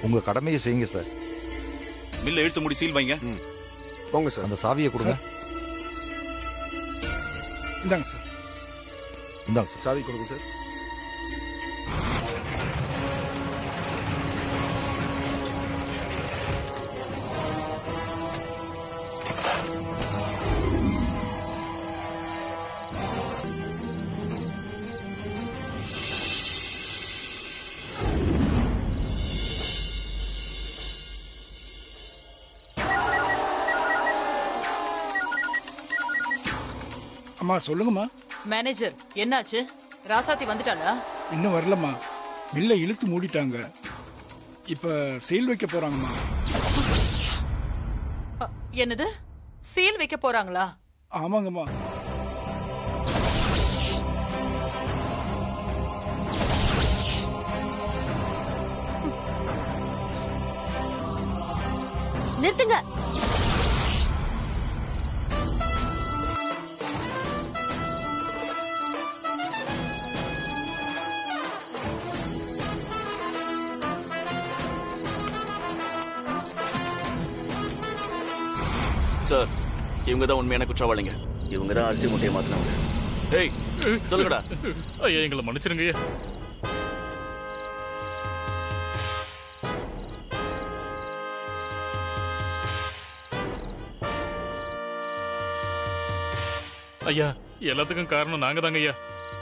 உங்க கடமையை செய்யுங்க சார். மில்ல இழுத்து முடி சீல் வைங்க. போங்க சார். அந்த சாவியை கொடுங்க. இந்தாங்க சார். இந்தாங்க சார். சாவி கொடுங்க சார். அம்மா சொல்லுங்கம்மா. மேனேஜர், என்னாச்சு? ராசாத்தி வந்துட்டாளா? இன்னும் வரலம்மா. மில்ல இழுத்து மூடிட்டாங்க. இப்ப சீல் வைக்க போறாங்கம்மா. என்னது, சீல் வைக்க போறாங்களா? ஆமாங்கம்மா. நிறுத்துங்க. சார், இவங்க தான் உண்மையான குற்றவாளிங்க. இவங்க தான் அரிசி முட்டையை மாத்தினவங்க. ஏய், சொல்லுங்கடா. ஐயா, எங்களை மன்னிச்சிருங்க ஐயா. ஐயா, எல்லாத்துக்கும் காரணம் நாங்க தாங்க ஐயா.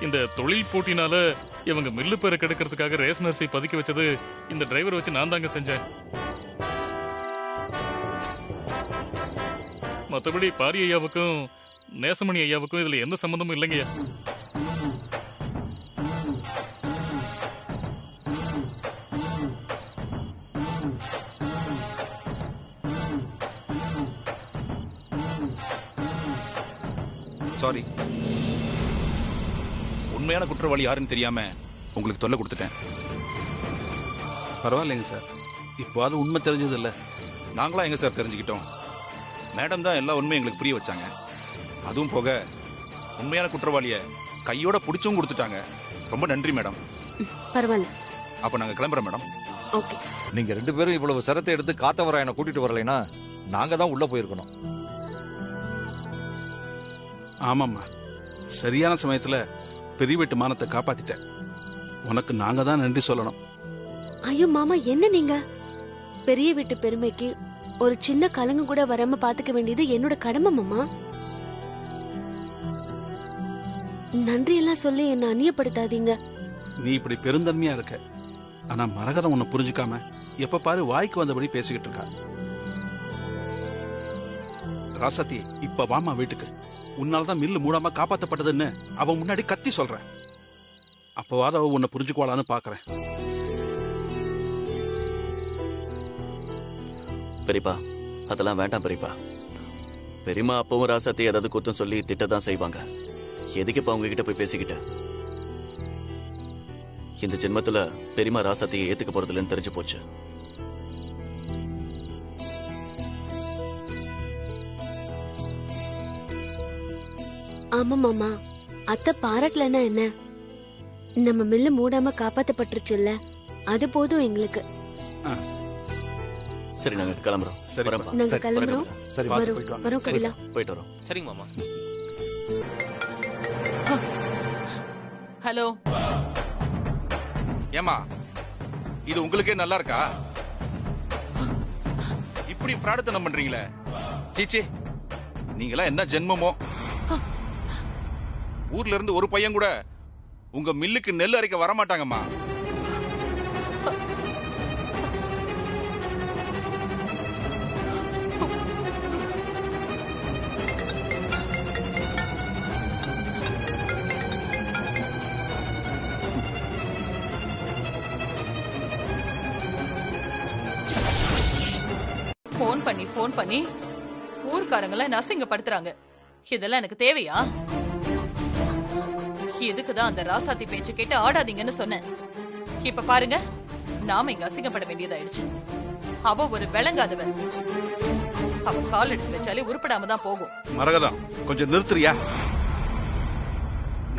இந்த தொழில் போட்டினால இவங்க மில்லு பேரை கெடுக்கிறதுக்காக ரேஷன் அரிசி பதுக்கி வச்சது இந்த டிரைவர் வச்சு நான் தாங்க செஞ்சேன். மற்றபடி பாரி ஐயாவுக்கும் நேசமணி ஐயாவுக்கும் இதுல எந்த சம்பந்தமும் இல்லைங்கய்யா. சாரி, உண்மையான குற்றவாளி யாருன்னு தெரியாம உங்களுக்கு தொல்லை கொடுத்துட்டேன். பரவாயில்லைங்க சார், இப்போ அது உண்மை தெரிஞ்சது இல்ல. நாங்களா எங்க சார் தெரிஞ்சுக்கிட்டோம்? மேடம் தான் எல்லா உண்மையும் எங்களுக்கு புரிய வச்சாங்க. அதுவும் போக உண்மையான குற்றவாளிய கையோட புடிச்சும் கொடுத்துட்டாங்க. ரொம்ப நன்றி மேடம். பரவாயில்ல. அப்ப நாங்க கிளம்புறோம் மேடம். ஓகே. நீங்க 2 பேரும் இவ்வளவு சிரத்தை எடுத்து காத்தவராயனை கூட்டிட்டு வரலைன்னா நாங்க தான் உள்ள போயிருக்கணும். ஆமாம்மா, சரியான சமயத்துல பெரிய வீட்டு மானத்தை காப்பாத்திட்டேன். உனக்கு நாங்க தான் நன்றி சொல்லணும். ஐயோ மாமா, என்ன நீங்க? பெரிய வீட்டு பெருமைக்கு ஒரு சின்ன கலங்கு கூட வராம பாத்துக்க வேண்டியது என்னோட கடமை மாமா. நன்றி எல்லாம் சொல்லி என்ன அந்நியப்படுத்தாதீங்க. நீ இப்படி பெருந்தன்மையா இருக்க, ஆனா மரகதம் உன்னை புரிஞ்சுக்காம எப்ப பாரு வாய்க்கு வந்தபடி பேசிக்கிட்டு இருக்கா. ராசாத்தி, இப்ப வாமா வீட்டுக்கு. உன்னால்தான் மில்லு மூடாம காப்பாத்தப்பட்டதுன்னு அவன் முன்னாடி கத்தி சொல்றேன். அப்பவாத அவ உன்னை புரிஞ்சுக்குவாளான்னு பாக்குறேன். பெரியப்பா, அதெல்லாம் வேண்டாம் பெரியப்பா. பெரியம்மா அப்பவும் ராசாத்தி ஏதாவது குத்தம் சொல்லி திட்டதான் செய்வாங்க. எதுக்கு இப்ப அவங்க கிட்ட போய் பேசிக்கிட்டு? இந்த ஜென்மத்துல பெரியம்மா ராசாத்தியை ஏத்துக்க போறது இல்லைன்னு தெரிஞ்சு போச்சு. ஆமா மாமா, அத்தை பாராட்டலன்னா என்ன? நம்ம மில்லு மூடாம காப்பாத்தப்பட்டுருச்சு இல்ல, அது போதும் எங்களுக்கு. சரி, நாங்க கிளம்புறோம். நாங்க கிளம்புறோம். வரோம் கபிலா. போயிட்டு வரோம். சரிங்க மாமா. ஹலோ. ஏமா, இது உங்களுக்கே நல்லா இருக்கா? இப்படி ஃப்ராடுத்தனம் பண்றீங்களே. சீச்சி, நீங்களா என்ன ஜென்மமோ? ஊர்ல இருந்து ஒரு பையன் கூட உங்க மில்லுக்கு நெல் அரைக்க வரமாட்டாங்கம்மா. போன் பண்ணி ஊர்க்காரங்களை அசிங்கப்படுத்துறாங்க. இதெல்லாம் எனக்கு தேவையா? இதுக்குதான் அந்த ராசாத்தி பேச்சு கேட்டு ஆடாதீங்கன்னு சொன்னேன். இப்ப பாருங்க, நாம இங்க அசிங்கப்பட வேண்டியதாயிடுச்சு. அவ ஒரு விளங்காதவன். அவ கால் எடுத்து வச்சாலே உருப்படாம தான் போகும். மரகதம், கொஞ்சம் நிறுத்துறியா?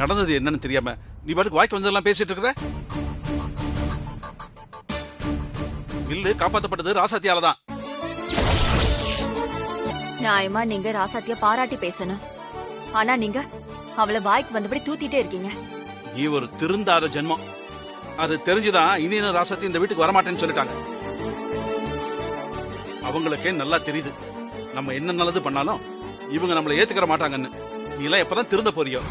நடந்தது என்னன்னு தெரியாம நீ பாட்டுக்கு வாய்க்கு வந்ததெல்லாம் பேசிட்டு இருக்கிற. மில்லு காப்பாற்றப்பட்டது ராசாத்தியால தான். நியாயமா நீங்க ராசாத்திய பாராட்டி பேசணும். ஆனா நீங்க அவளை வாய்க்கு வந்தபடி தூத்திட்டே இருக்கீங்க. நீ ஒரு திருந்தாத ஜென்மம். அது தெரிஞ்சுதான் இனி ராசாத்தி இந்த வீட்டுக்கு வரமாட்டேன்னு சொல்லிட்டாங்க. அவங்களுக்கே நல்லா தெரியுது நம்ம என்ன நல்லது பண்ணாலும் இவங்க நம்மளை ஏத்துக்கிற மாட்டாங்கன்னு. நீ எல்லாம் எப்பதான் திருந்த போறியோ?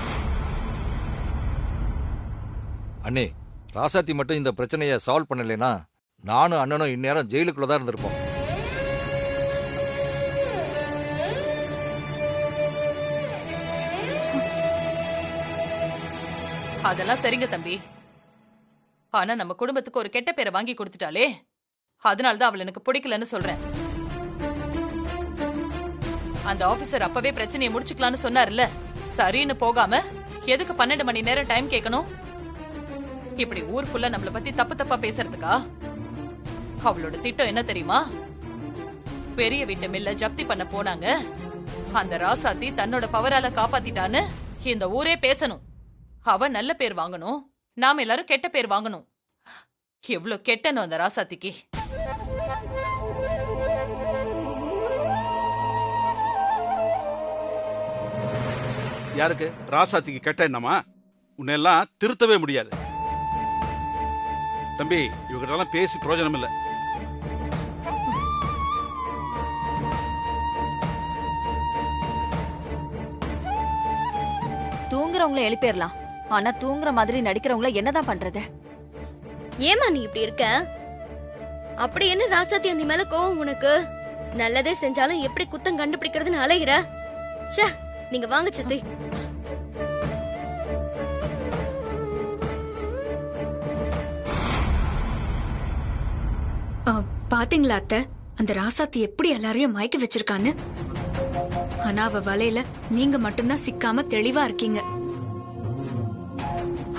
அண்ணே, ராசாத்தி மட்டும் இந்த பிரச்சனையை சால்வ் பண்ணலைன்னா நானும் அண்ணனும் இந்நேரம் ஜெயிலுக்குள்ளதான் இருந்திருப்போம். அதெல்லாம் சரிங்க தம்பி. ஆனா நம்ம குடும்பத்துக்கு ஒரு கெட்ட பேரை வாங்கி கொடுத்துட்டாலே, அதனாலதான் அவள் எனக்கு பிடிக்கலன்னு சொல்றேன். அந்த ஆபீசர் அப்பவே பிரச்சனையை முடிச்சுக்கலான்னு சொன்னார்ல, சரின்னு போகாம எதுக்கு 12 மணி நேரம் டைம் கேட்கணும்? இப்படி ஊர் ஃபுல்லா நம்மள பத்தி தப்பு தப்பா பேசுறதுக்கா? அவளோட திட்டம் என்ன தெரியுமா? பெரிய வீட்டு மில்ல ஜப்தி பண்ண போனாங்க. அந்த ராசாத்தி தன்னோட பவரால காப்பாத்திட்டான்னு இந்த ஊரே பேசணும். அவ நல்ல பேர் வாங்கணும், நாம எல்லாரும் கெட்ட பேர் வாங்கணும். எவ்வளவு கெட்டணும் அந்த ராசாத்திக்கு. யாருக்கு? ராசாத்திக்கு கெட்ட என்னமா? உன்னை எல்லாம் திருத்தவே முடியாது தம்பி. இவகிட்ட பேசி பிரயோஜனம் இல்லை. தூங்குறவங்கள எழுப்பிடலாம், ஆனா தூங்குற மாதிரி நடிக்கிறவங்கள என்னதான் பண்றது? ஏமா நீ இப்படி இருக்க? அப்படி என்ன ராசாத்தி அண்ணி மேல கோவம் உனக்கு? நல்லதே செஞ்சாலும் எப்படி குத்தம் கண்டுபிடிக்கிறதுன்னு அலைகிற? ச்சே, நீங்க வாங்க சித்தி. பாத்தீங்களா அத்தை, அந்த ராசாத்தி எப்படி எல்லாரையும் மயக்க வச்சிருக்கான்னு? ஆனா அவ வலையில நீங்க மட்டும்தான் சிக்காம தெளிவா இருக்கீங்க.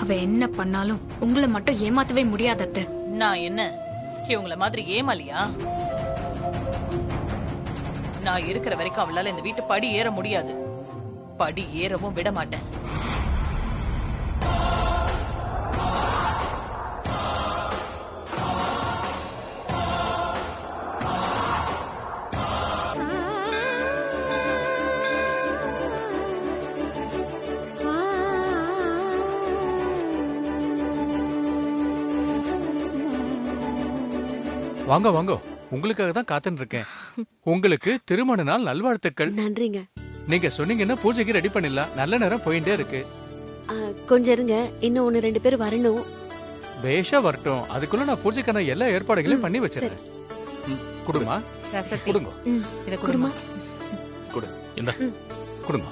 அவ என்ன பண்ணாலும் உங்களை மட்டும் ஏமாத்தவே முடியாது அத்தை. நான் என்ன இவங்கள மாதிரி ஏமாலியா? நான் இருக்கிற வரைக்கும் அவளால இந்த வீட்டு படி ஏற முடியாது. படி ஏறவும் விட மாட்டேன். வாங்க வாங்க, உங்களுக்காக தான் காத்துட்டு இருக்கேன். உங்களுக்கு திருமண நாள் நல்வாழ்த்துக்கள். நன்றிங்க. நீங்க சொன்னீங்கன்னா பூஜைக்கு ரெடி பண்ணிடலாம். நல்ல நேரம் போயிட்டே இருக்கு. கொஞ்சம் இருங்க, இன்னும் 1-2 பேர் வரணும். பேஷா வரட்டும். அதுக்குள்ள நான் பூஜைக்கான எல்லா ஏற்பாடுகளையும் பண்ணி வச்சிருக்கேன். குடுமா, குடுங்க. இத குடுமா. குடு. இந்த குடுங்க.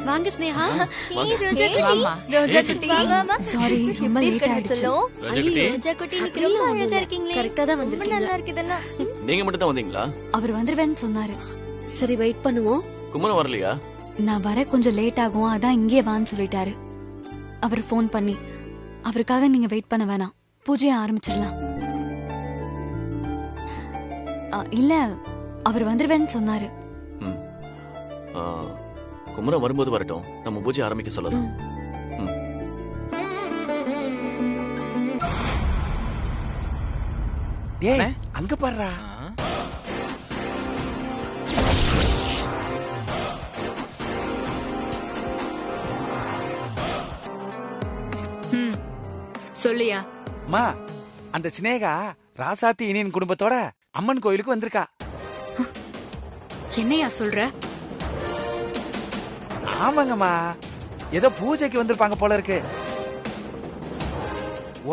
வாங்க ஸ்னேகா. வாங்க. ரோஜா குட்டி. ரோஜா குட்டி. வா. சாரி, ரொம்ப லேட் ஆயிடுச்சு. ரோஜா குட்டி. ரோஜா குட்டி நீங்க ரொம்ப அழகா இருக்கீங்களே. கரெக்ட்டா தான் வந்திருக்கீங்க. நல்லா இருக்குதெல்லாம். நீங்க மட்டும் தான் வந்தீங்களா? அவர் வந்துருவேன்னு சொன்னாரு. சரி, வெயிட் பண்ணுவோம். குமரன் வரலையா? நான் வர கொஞ்சம் லேட் ஆகும், அதான் இங்கே வான்னு சொல்லிட்டாரு. அவர் ஃபோன் பண்ணி, அவருக்காக நீங்க வெயிட் பண்ண வேணாம், பூஜையை ஆரம்பிச்சிடலாம். இல்ல, அவர் வந்துருவேன்னு சொன்னாரு. குமரன் வரும்போது வரட்டும், நம்ம பூஜை ஆரம்பிக்க சொல்லலாம். டேய், அங்க பாருடா. சொல்லியா? மா, அந்த சினேகா ராசாத்தி இனியன் குடும்பத்தோட அம்மன் கோயிலுக்கு வந்திருக்கா. என்னையா சொல்ற? ஆமாங்கம்மா, ஏதோ பூஜைக்கு வந்திருப்பாங்க போல இருக்கு.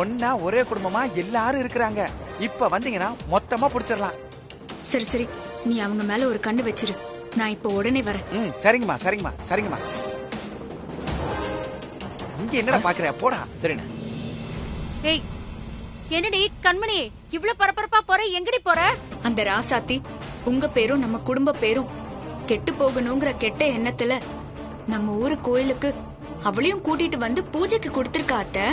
ஒன்னா ஒரே குடும்பமா எல்லாரும் இருக்கிறாங்க. இப்ப வந்தீங்கன்னா மொத்தமா புடிச்சிடலாம். சரி சரி, நீ அவங்க மேல ஒரு கண்ணு வச்சிரு. நான் இப்ப உடனே வரேன். சரிங்கம்மா, சரிங்கம்மா, சரிங்கம்மா. இங்க என்னடா பாக்குற? போடா. சரிண்ணா. ஏய், என்னடி கண்மணி இவ்ளோ பரபரப்பா போற? எங்கடி போற? அந்த ராசாத்தி உங்க பேரும் நம்ம குடும்ப பேரும் கெட்டு போகணுங்கிற கெட்ட எண்ணத்துல நம்ம ஊரு கோயிலுக்கு அவளையும் கூட்டிட்டு வந்து பூஜைக்கு கொடுத்திருக்கா அத்தை.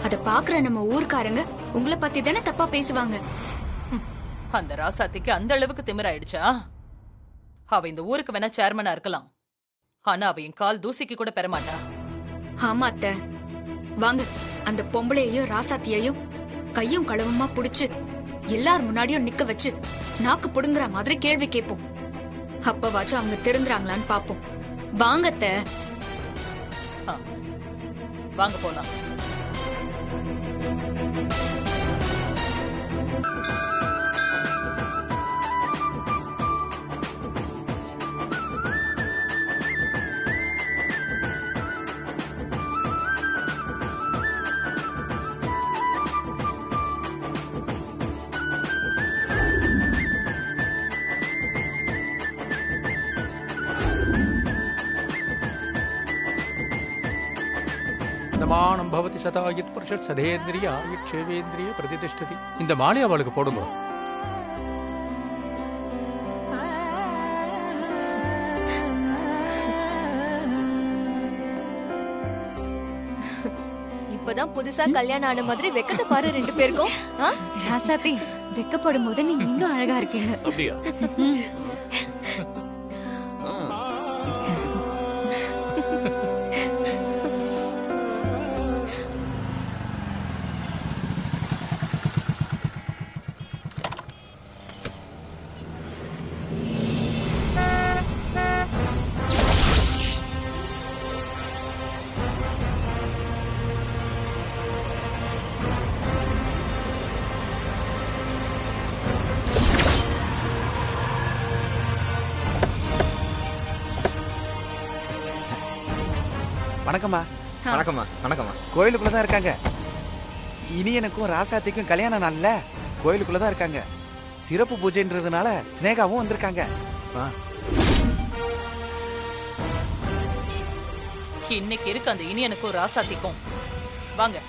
அத பாக்குற நம்ம ஊர்க்காரங்க உங்களை பத்தி தானே தப்பா பேசுவாங்க. அந்த ராசாத்திக்கு அந்த அளவுக்கு திமிராயிடுச்சா? அவ இந்த ஊருக்கு வேணா சேர்மனா இருக்கலாம், ஆனா அவ என் கால் தூசிக்கு கூட பெறமாட்டா. ஆமா அத்தை, வாங்க அந்த பொம்பளையையும் ராசாத்தியையும் கையும் களவுமா புடிச்சு எல்லார் முன்னாடியும் நிக்க வச்சு நாக்கு புடுங்குற மாதிரி கேள்வி கேட்போம். அப்பவாச்சும் அவங்க தெரிஞ்சுறாங்களான்னு பாப்போம். வாங்க அத்தை. வாங்க போலாம். மானம் பவதி சதா யத் புருஷர் சதேந்திரிய ஆயுட்சேவேந்திரிய பிரதிஷ்டதி. இந்த மாலை அவளுக்கு போடுங்க. இப்பதான் புதுசா கல்யாணம் ஆன மாதிரி வெக்கத்தை பாரு 2 பேருக்கும். ராசாத்தி, வெக்கப்படும் போது நீங்க இன்னும் அழகா இருக்கீங்க. அப்படியா? வணக்கம்மா. வணக்கம்மா. வணக்கம்மா. கோயிலுக்குள்ளதான் இருக்காங்க. இனியனுக்கும் ராசாத்திக்கும் கல்யாணம் நாள்ல கோயிலுக்குள்ளதான் இருக்காங்க. சிறப்பு பூஜைன்றதுனால சினேகாவும் வந்திருக்காங்க. இன்னைக்கு இருக்கு அந்த இனியனுக்கும் ராசாத்திக்கும். வாங்க.